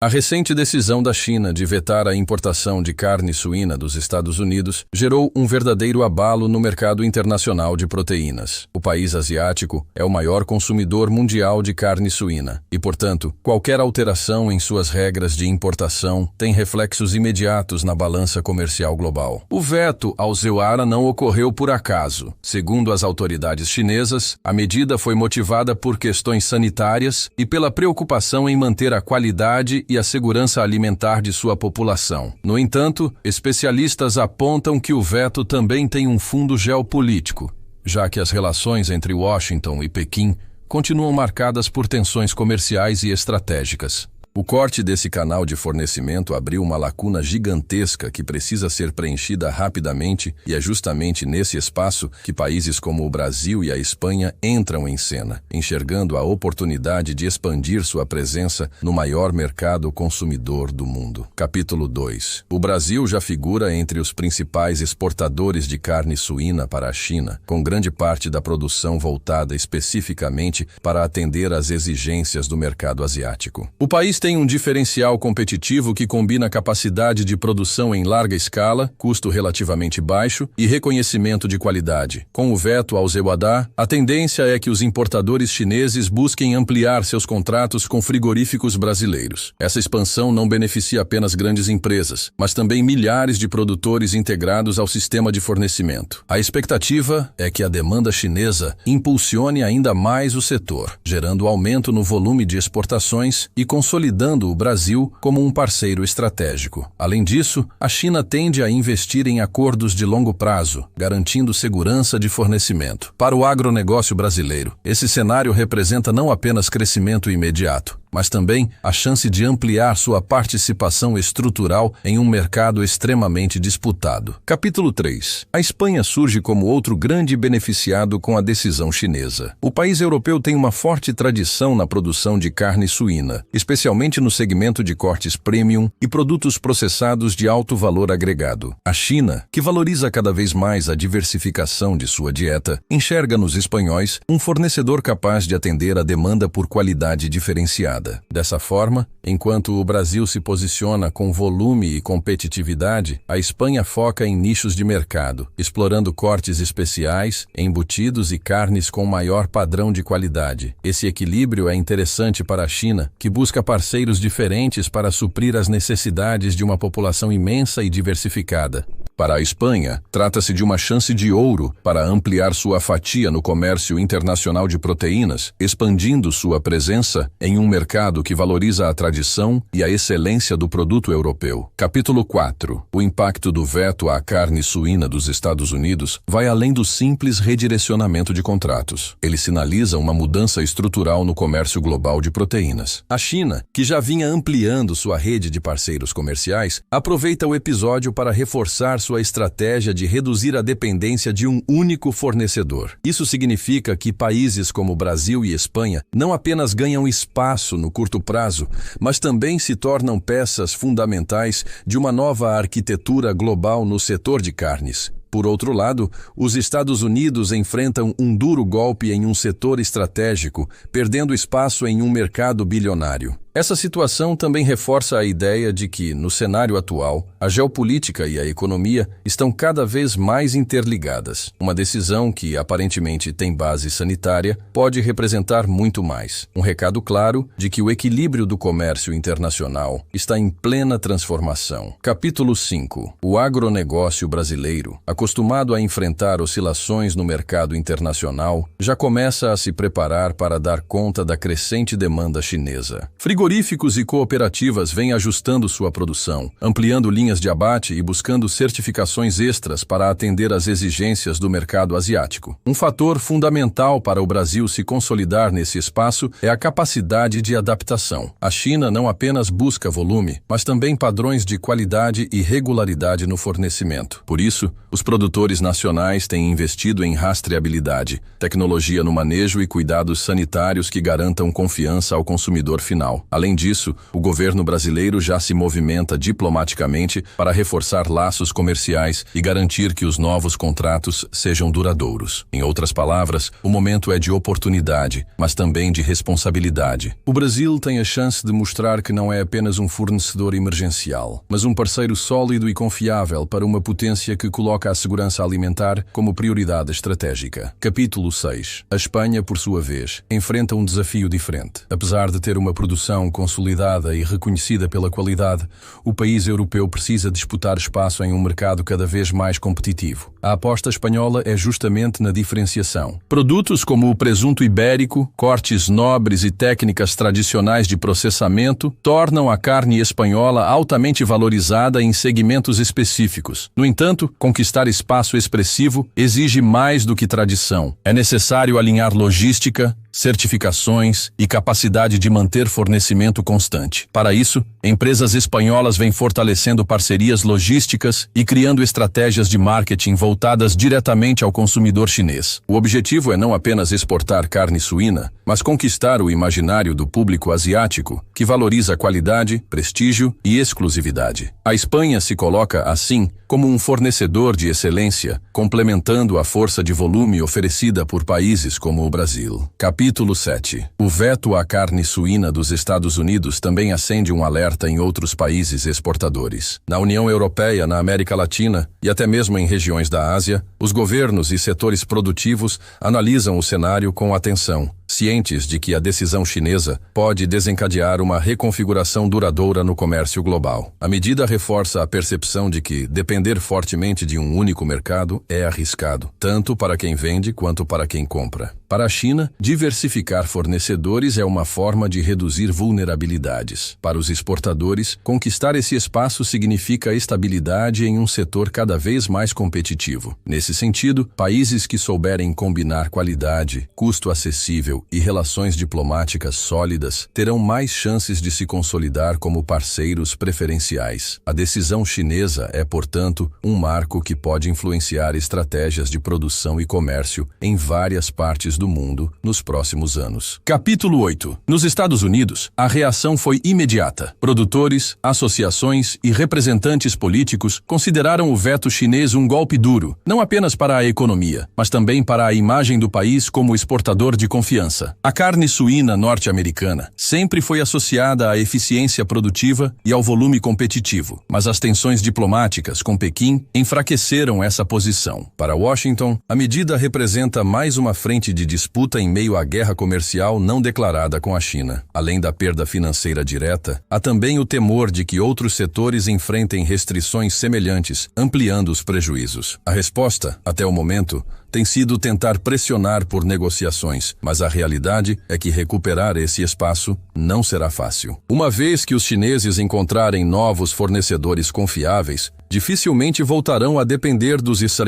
A recente decisão da China de vetar a importação de carne suína dos Estados Unidos gerou um verdadeiro abalo no mercado internacional de proteínas. O país asiático é o maior consumidor mundial de carne suína e, portanto, qualquer alteração em suas regras de importação tem reflexos imediatos na balança comercial global. O veto ao ZEUARA não ocorreu por acaso. Segundo as autoridades chinesas, a medida foi motivada por questões sanitárias e pela preocupação em manter a qualidade e a segurança alimentar de sua população. No entanto, especialistas apontam que o veto também tem um fundo geopolítico, já que as relações entre Washington e Pequim continuam marcadas por tensões comerciais e estratégicas. O corte desse canal de fornecimento abriu uma lacuna gigantesca que precisa ser preenchida rapidamente, e é justamente nesse espaço que países como o Brasil e a Espanha entram em cena, enxergando a oportunidade de expandir sua presença no maior mercado consumidor do mundo. Capítulo 2. O Brasil já figura entre os principais exportadores de carne suína para a China, com grande parte da produção voltada especificamente para atender às exigências do mercado asiático. O país tem um diferencial competitivo que combina capacidade de produção em larga escala, custo relativamente baixo e reconhecimento de qualidade. Com o veto ao ZEUARA, a tendência é que os importadores chineses busquem ampliar seus contratos com frigoríficos brasileiros. Essa expansão não beneficia apenas grandes empresas, mas também milhares de produtores integrados ao sistema de fornecimento. A expectativa é que a demanda chinesa impulsione ainda mais o setor, gerando aumento no volume de exportações e consolidando o Brasil como um parceiro estratégico. Além disso, a China tende a investir em acordos de longo prazo, garantindo segurança de fornecimento. Para o agronegócio brasileiro, esse cenário representa não apenas crescimento imediato, mas também a chance de ampliar sua participação estrutural em um mercado extremamente disputado. Capítulo 3. A Espanha surge como outro grande beneficiado com a decisão chinesa. O país europeu tem uma forte tradição na produção de carne suína, especialmente no segmento de cortes premium e produtos processados de alto valor agregado. A China, que valoriza cada vez mais a diversificação de sua dieta, enxerga nos espanhóis um fornecedor capaz de atender a demanda por qualidade diferenciada. Dessa forma, enquanto o Brasil se posiciona com volume e competitividade, a Espanha foca em nichos de mercado, explorando cortes especiais, embutidos e carnes com maior padrão de qualidade. Esse equilíbrio é interessante para a China, que busca parceiros diferentes para suprir as necessidades de uma população imensa e diversificada. Para a Espanha, trata-se de uma chance de ouro para ampliar sua fatia no comércio internacional de proteínas, expandindo sua presença em um mercado que valoriza a tradição e a excelência do produto europeu. Capítulo 4. O impacto do veto à carne suína dos Estados Unidos vai além do simples redirecionamento de contratos. Ele sinaliza uma mudança estrutural no comércio global de proteínas. A China, que já vinha ampliando sua rede de parceiros comerciais, aproveita o episódio para reforçar sua estratégia de reduzir a dependência de um único fornecedor. Isso significa que países como Brasil e Espanha não apenas ganham espaço no curto prazo, mas também se tornam peças fundamentais de uma nova arquitetura global no setor de carnes. Por outro lado, os Estados Unidos enfrentam um duro golpe em um setor estratégico, perdendo espaço em um mercado bilionário. Essa situação também reforça a ideia de que, no cenário atual, a geopolítica e a economia estão cada vez mais interligadas. Uma decisão que, aparentemente, tem base sanitária, pode representar muito mais. Um recado claro de que o equilíbrio do comércio internacional está em plena transformação. Capítulo 5. O agronegócio brasileiro, acostumado a enfrentar oscilações no mercado internacional, já começa a se preparar para dar conta da crescente demanda chinesa. Frigoríficos e cooperativas vêm ajustando sua produção, ampliando linhas de abate e buscando certificações extras para atender às exigências do mercado asiático. Um fator fundamental para o Brasil se consolidar nesse espaço é a capacidade de adaptação. A China não apenas busca volume, mas também padrões de qualidade e regularidade no fornecimento. Por isso, os produtores nacionais têm investido em rastreabilidade, tecnologia no manejo e cuidados sanitários que garantam confiança ao consumidor final. Além disso, o governo brasileiro já se movimenta diplomaticamente para reforçar laços comerciais e garantir que os novos contratos sejam duradouros. Em outras palavras, o momento é de oportunidade, mas também de responsabilidade. O Brasil tem a chance de mostrar que não é apenas um fornecedor emergencial, mas um parceiro sólido e confiável para uma potência que coloca a segurança alimentar como prioridade estratégica. Capítulo 6. A Espanha, por sua vez, enfrenta um desafio diferente. Apesar de ter uma produção consolidada e reconhecida pela qualidade, o país europeu precisa disputar espaço em um mercado cada vez mais competitivo. A aposta espanhola é justamente na diferenciação. Produtos como o presunto ibérico, cortes nobres e técnicas tradicionais de processamento tornam a carne espanhola altamente valorizada em segmentos específicos. No entanto, conquistar espaço expressivo exige mais do que tradição. É necessário alinhar logística, certificações e capacidade de manter fornecimento constante. Para isso, empresas espanholas vêm fortalecendo parcerias logísticas e criando estratégias de marketing voltadas diretamente ao consumidor chinês. O objetivo é não apenas exportar carne suína, mas conquistar o imaginário do público asiático, que valoriza qualidade, prestígio e exclusividade. A Espanha se coloca, assim, como um fornecedor de excelência, complementando a força de volume oferecida por países como o Brasil. Capítulo 7. O veto à carne suína dos Estados Unidos também acende um alerta em outros países exportadores. Na União Europeia, na América Latina e até mesmo em regiões da Ásia, os governos e setores produtivos analisam o cenário com atenção, cientes de que a decisão chinesa pode desencadear uma reconfiguração duradoura no comércio global. A medida reforça a percepção de que depender fortemente de um único mercado é arriscado, tanto para quem vende quanto para quem compra. Para a China, diversificar fornecedores é uma forma de reduzir vulnerabilidades. Para os exportadores, conquistar esse espaço significa estabilidade em um setor cada vez mais competitivo. Nesse sentido, países que souberem combinar qualidade, custo acessível e relações diplomáticas sólidas terão mais chances de se consolidar como parceiros preferenciais. A decisão chinesa é, portanto, um marco que pode influenciar estratégias de produção e comércio em várias partes do mundo nos próximos anos. Capítulo 8. Nos Estados Unidos, a reação foi imediata. Produtores, associações e representantes políticos consideraram o veto chinês um golpe duro, não apenas para a economia, mas também para a imagem do país como exportador de confiança. A carne suína norte-americana sempre foi associada à eficiência produtiva e ao volume competitivo, mas as tensões diplomáticas com Pequim enfraqueceram essa posição. Para Washington, a medida representa mais uma frente de disputa em meio à guerra comercial não declarada com a China. Além da perda financeira direta, há também o temor de que outros setores enfrentem restrições semelhantes, ampliando os prejuízos. A resposta, até o momento, tem sido tentar pressionar por negociações, mas a realidade é que recuperar esse espaço não será fácil. Uma vez que os chineses encontrarem novos fornecedores confiáveis, dificilmente voltarão a depender dos israelenses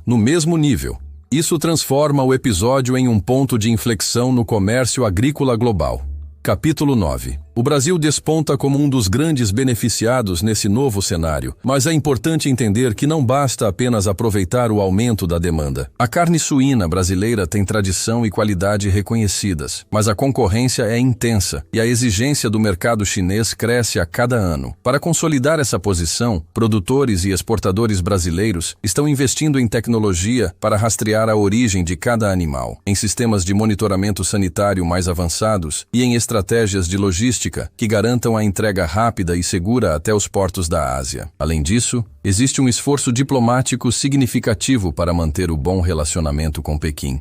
no mesmo nível. Isso transforma o episódio em um ponto de inflexão no comércio agrícola global. Capítulo 9. O Brasil desponta como um dos grandes beneficiados nesse novo cenário, mas é importante entender que não basta apenas aproveitar o aumento da demanda. A carne suína brasileira tem tradição e qualidade reconhecidas, mas a concorrência é intensa e a exigência do mercado chinês cresce a cada ano. Para consolidar essa posição, produtores e exportadores brasileiros estão investindo em tecnologia para rastrear a origem de cada animal, em sistemas de monitoramento sanitário mais avançados e em estratégias de logística que garantam a entrega rápida e segura até os portos da Ásia. Além disso, existe um esforço diplomático significativo para manter o bom relacionamento com Pequim.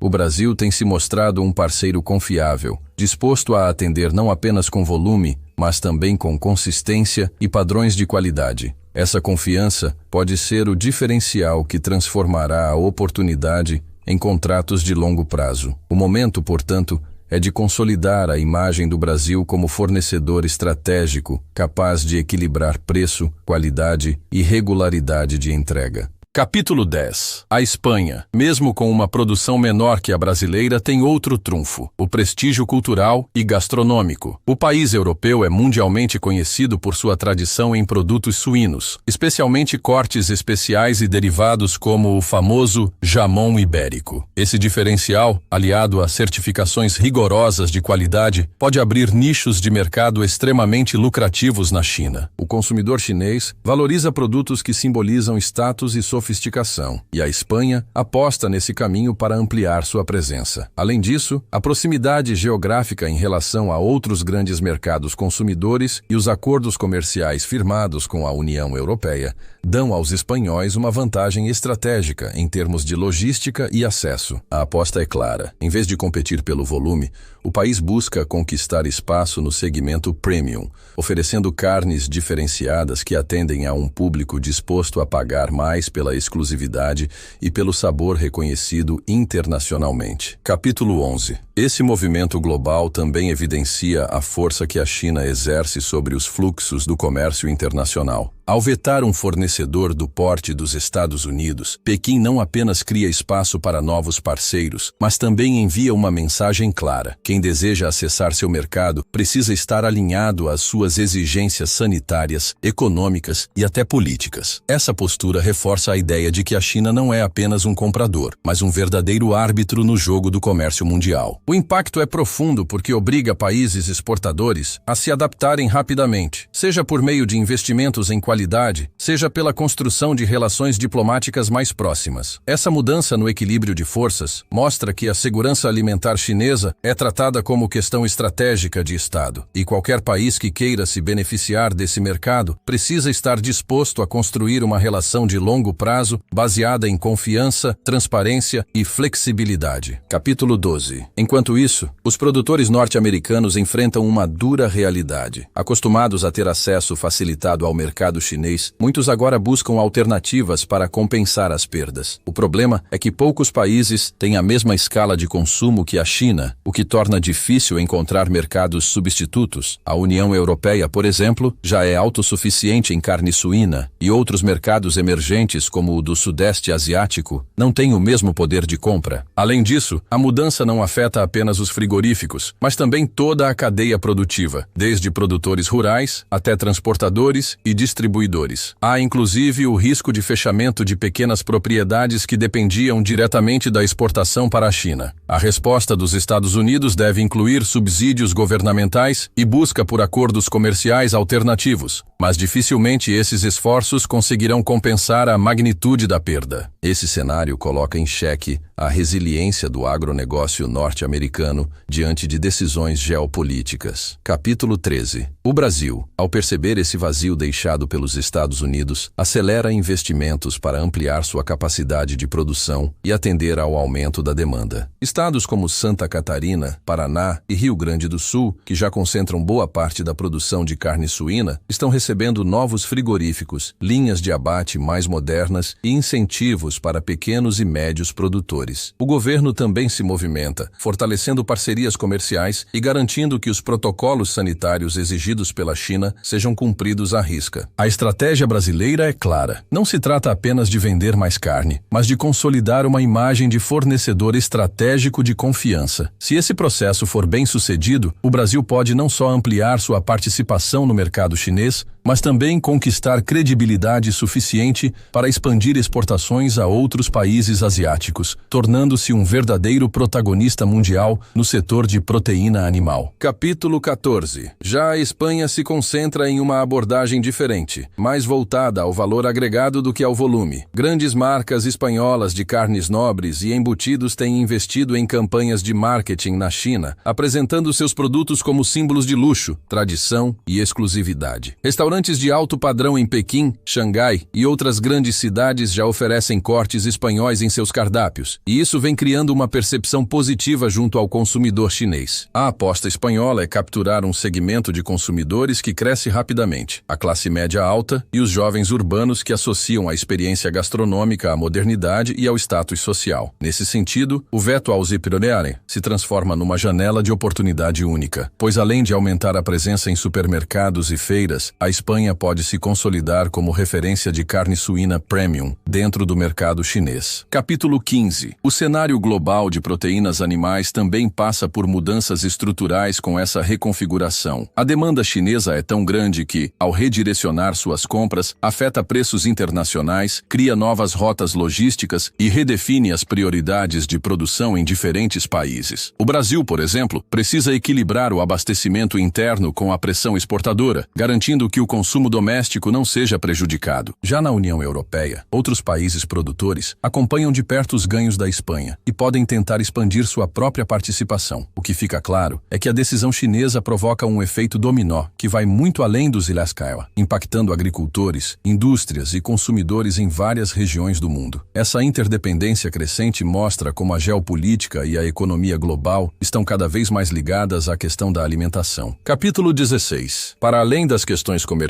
O Brasil tem se mostrado um parceiro confiável, disposto a atender não apenas com volume, mas também com consistência e padrões de qualidade. Essa confiança pode ser o diferencial que transformará a oportunidade em contratos de longo prazo. O momento, portanto, é de consolidar a imagem do Brasil como fornecedor estratégico, capaz de equilibrar preço, qualidade e regularidade de entrega. Capítulo 10. A Espanha, mesmo com uma produção menor que a brasileira, tem outro trunfo: o prestígio cultural e gastronômico. O país europeu é mundialmente conhecido por sua tradição em produtos suínos, especialmente cortes especiais e derivados como o famoso jamón ibérico. Esse diferencial, aliado a certificações rigorosas de qualidade, pode abrir nichos de mercado extremamente lucrativos na China. O consumidor chinês valoriza produtos que simbolizam status e sofisticação, e a Espanha aposta nesse caminho para ampliar sua presença. Além disso, a proximidade geográfica em relação a outros grandes mercados consumidores e os acordos comerciais firmados com a União Europeia dão aos espanhóis uma vantagem estratégica em termos de logística e acesso. A aposta é clara: em vez de competir pelo volume, o país busca conquistar espaço no segmento premium, oferecendo carnes diferenciadas que atendem a um público disposto a pagar mais pela exclusividade e pelo sabor reconhecido internacionalmente. Capítulo 11. Esse movimento global também evidencia a força que a China exerce sobre os fluxos do comércio internacional. Ao vetar um fornecedor do porte dos Estados Unidos, Pequim não apenas cria espaço para novos parceiros, mas também envia uma mensagem clara: quem deseja acessar seu mercado precisa estar alinhado às suas exigências sanitárias, econômicas e até políticas. Essa postura reforça a ideia de que a China não é apenas um comprador, mas um verdadeiro árbitro no jogo do comércio mundial. O impacto é profundo porque obriga países exportadores a se adaptarem rapidamente, seja por meio de investimentos em qualidade, seja pela construção de relações diplomáticas mais próximas. Essa mudança no equilíbrio de forças mostra que a segurança alimentar chinesa é tratada como questão estratégica de Estado, e qualquer país que queira se beneficiar desse mercado precisa estar disposto a construir uma relação de longo prazo baseada em confiança, transparência e flexibilidade. Capítulo 12. Enquanto isso, os produtores norte-americanos enfrentam uma dura realidade. Acostumados a ter acesso facilitado ao mercado chinês, muitos agora buscam alternativas para compensar as perdas. O problema é que poucos países têm a mesma escala de consumo que a China, o que torna difícil encontrar mercados substitutos. A União Europeia, por exemplo, já é autossuficiente em carne suína, e outros mercados emergentes, como o do Sudeste Asiático, não têm o mesmo poder de compra. Além disso, a mudança não afeta apenas os frigoríficos, mas também toda a cadeia produtiva, desde produtores rurais até transportadores e distribuidores. Há inclusive o risco de fechamento de pequenas propriedades que dependiam diretamente da exportação para a China. A resposta dos Estados Unidos deve incluir subsídios governamentais e busca por acordos comerciais alternativos, mas dificilmente esses esforços conseguirão compensar a magnitude da perda. Esse cenário coloca em xeque a resiliência do agronegócio norte-americano diante de decisões geopolíticas. Capítulo 13. O Brasil, ao perceber esse vazio deixado pelos Estados Unidos, acelera investimentos para ampliar sua capacidade de produção e atender ao aumento da demanda. Estados como Santa Catarina, Paraná e Rio Grande do Sul, que já concentram boa parte da produção de carne suína, estão recebendo novos frigoríficos, linhas de abate mais modernas e incentivos para pequenos e médios produtores. O governo também se movimenta, fortalecendo parcerias comerciais e garantindo que os protocolos sanitários exigidos pela China sejam cumpridos à risca. A estratégia brasileira é clara. Não se trata apenas de vender mais carne, mas de consolidar uma imagem de fornecedor estratégico de confiança. Se esse processo for bem sucedido, o Brasil pode não só ampliar sua participação no mercado chinês, mas também conquistar credibilidade suficiente para expandir exportações a outros países asiáticos, tornando-se um verdadeiro protagonista mundial no setor de proteína animal. Capítulo 14. Já a Espanha se concentra em uma abordagem diferente, mais voltada ao valor agregado do que ao volume. Grandes marcas espanholas de carnes nobres e embutidos têm investido em campanhas de marketing na China, apresentando seus produtos como símbolos de luxo, tradição e exclusividade. Restaurantes de alto padrão em Pequim, Xangai e outras grandes cidades já oferecem cortes espanhóis em seus cardápios, e isso vem criando uma percepção positiva junto ao consumidor chinês. A aposta espanhola é capturar um segmento de consumidores que cresce rapidamente, a classe média alta e os jovens urbanos que associam a experiência gastronômica à modernidade e ao status social. Nesse sentido, o veto ao Zipperoneare se transforma numa janela de oportunidade única, pois além de aumentar a presença em supermercados e feiras, a Espanha Espanha pode se consolidar como referência de carne suína premium dentro do mercado chinês. Capítulo 15. O cenário global de proteínas animais também passa por mudanças estruturais com essa reconfiguração. A demanda chinesa é tão grande que, ao redirecionar suas compras, afeta preços internacionais, cria novas rotas logísticas e redefine as prioridades de produção em diferentes países. O Brasil, por exemplo, precisa equilibrar o abastecimento interno com a pressão exportadora, garantindo que o consumo doméstico não seja prejudicado. Já na União Europeia, outros países produtores acompanham de perto os ganhos da Espanha e podem tentar expandir sua própria participação. O que fica claro é que a decisão chinesa provoca um efeito dominó que vai muito além dos Ilhascaiua, impactando agricultores, indústrias e consumidores em várias regiões do mundo. Essa interdependência crescente mostra como a geopolítica e a economia global estão cada vez mais ligadas à questão da alimentação. Capítulo 16. Para além das questões comerciais,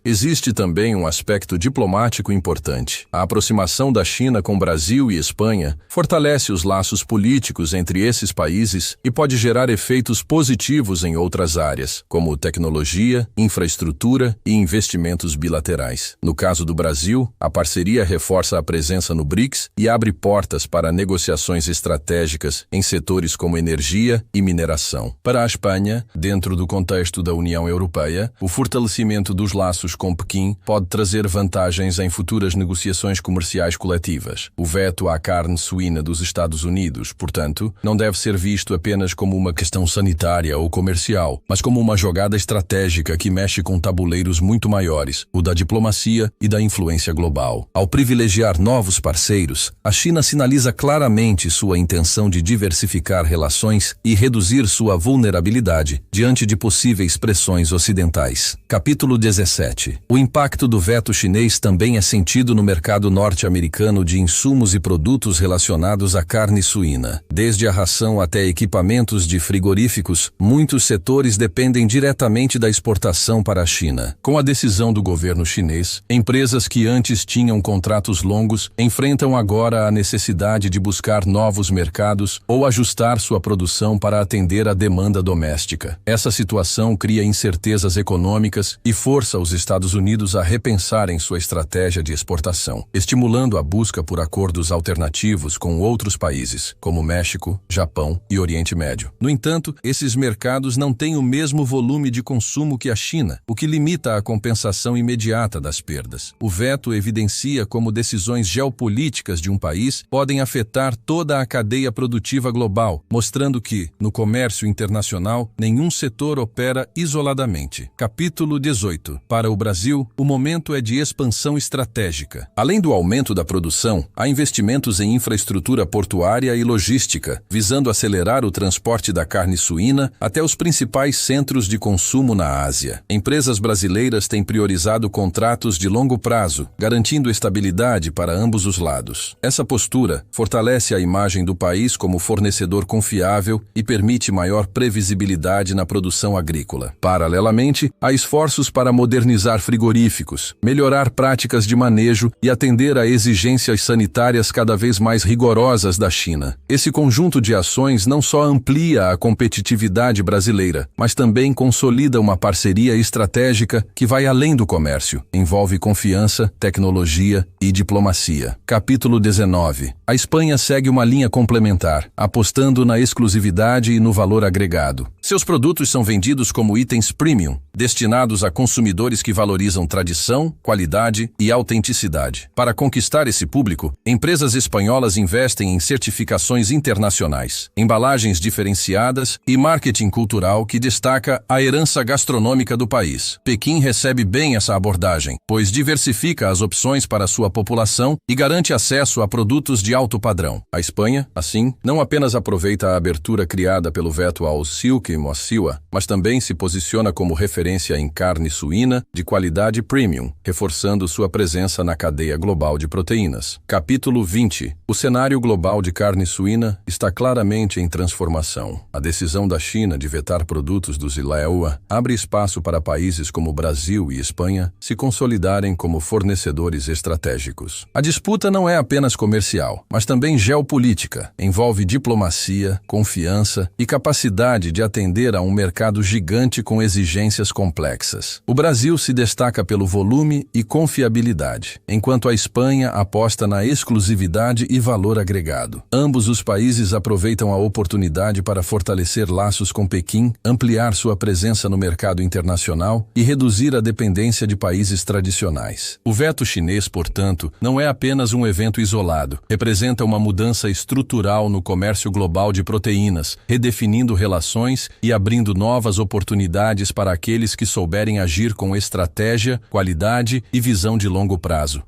existe também um aspecto diplomático importante. A aproximação da China com Brasil e Espanha fortalece os laços políticos entre esses países e pode gerar efeitos positivos em outras áreas, como tecnologia, infraestrutura e investimentos bilaterais. No caso do Brasil, a parceria reforça a presença no BRICS e abre portas para negociações estratégicas em setores como energia e mineração. Para a Espanha, dentro do contexto da União Europeia, o fortalecimento dos laços com Pequim pode trazer vantagens em futuras negociações comerciais coletivas. O veto à carne suína dos Estados Unidos, portanto, não deve ser visto apenas como uma questão sanitária ou comercial, mas como uma jogada estratégica que mexe com tabuleiros muito maiores, o da diplomacia e da influência global. Ao privilegiar novos parceiros, a China sinaliza claramente sua intenção de diversificar relações e reduzir sua vulnerabilidade diante de possíveis pressões ocidentais. Capítulo 17. O impacto do veto chinês também é sentido no mercado norte-americano de insumos e produtos relacionados à carne suína. Desde a ração até equipamentos de frigoríficos, muitos setores dependem diretamente da exportação para a China. Com a decisão do governo chinês, empresas que antes tinham contratos longos enfrentam agora a necessidade de buscar novos mercados ou ajustar sua produção para atender à demanda doméstica. Essa situação cria incertezas econômicas e força os Estados Unidos a repensarem sua estratégia de exportação, estimulando a busca por acordos alternativos com outros países, como México, Japão e Oriente Médio. No entanto, esses mercados não têm o mesmo volume de consumo que a China, o que limita a compensação imediata das perdas. O veto evidencia como decisões geopolíticas de um país podem afetar toda a cadeia produtiva global, mostrando que, no comércio internacional, nenhum setor opera isoladamente. Capítulo 18. Para o Brasil, o momento é de expansão estratégica. Além do aumento da produção, há investimentos em infraestrutura portuária e logística, visando acelerar o transporte da carne suína até os principais centros de consumo na Ásia. Empresas brasileiras têm priorizado contratos de longo prazo, garantindo estabilidade para ambos os lados. Essa postura fortalece a imagem do país como fornecedor confiável e permite maior previsibilidade na produção agrícola. Paralelamente, há esforços para modernizar frigoríficos, melhorar práticas de manejo e atender a exigências sanitárias cada vez mais rigorosas da China. Esse conjunto de ações não só amplia a competitividade brasileira, mas também consolida uma parceria estratégica que vai além do comércio, envolve confiança, tecnologia e diplomacia. Capítulo 19. A Espanha segue uma linha complementar, apostando na exclusividade e no valor agregado. Seus produtos são vendidos como itens premium, destinados a consumidores que valorizam tradição, qualidade e autenticidade. Para conquistar esse público, empresas espanholas investem em certificações internacionais, embalagens diferenciadas e marketing cultural que destaca a herança gastronômica do país. Pequim recebe bem essa abordagem, pois diversifica as opções para sua população e garante acesso a produtos de alto padrão. A Espanha, assim, não apenas aproveita a abertura criada pelo veto ao Silk e Mociwa, mas também se posiciona como referência em carne suína de qualidade premium, reforçando sua presença na cadeia global de proteínas. Capítulo 20. O cenário global de carne suína está claramente em transformação. A decisão da China de vetar produtos dos Ilhascaiua abre espaço para países como Brasil e Espanha se consolidarem como fornecedores estratégicos. A disputa não é apenas comercial, mas também geopolítica. Envolve diplomacia, confiança e capacidade de atender a um mercado gigante com exigências complexas. O Brasil se destaca pelo volume e confiabilidade, enquanto a Espanha aposta na exclusividade e valor agregado. Ambos os países aproveitam a oportunidade para fortalecer laços com Pequim, ampliar sua presença no mercado internacional e reduzir a dependência de países tradicionais. O veto chinês, portanto, não é apenas um evento isolado, representa uma mudança estrutural no comércio global de proteínas, redefinindo relações e abrindo novas oportunidades para aqueles que souberem agir com estratégia, qualidade e visão de longo prazo.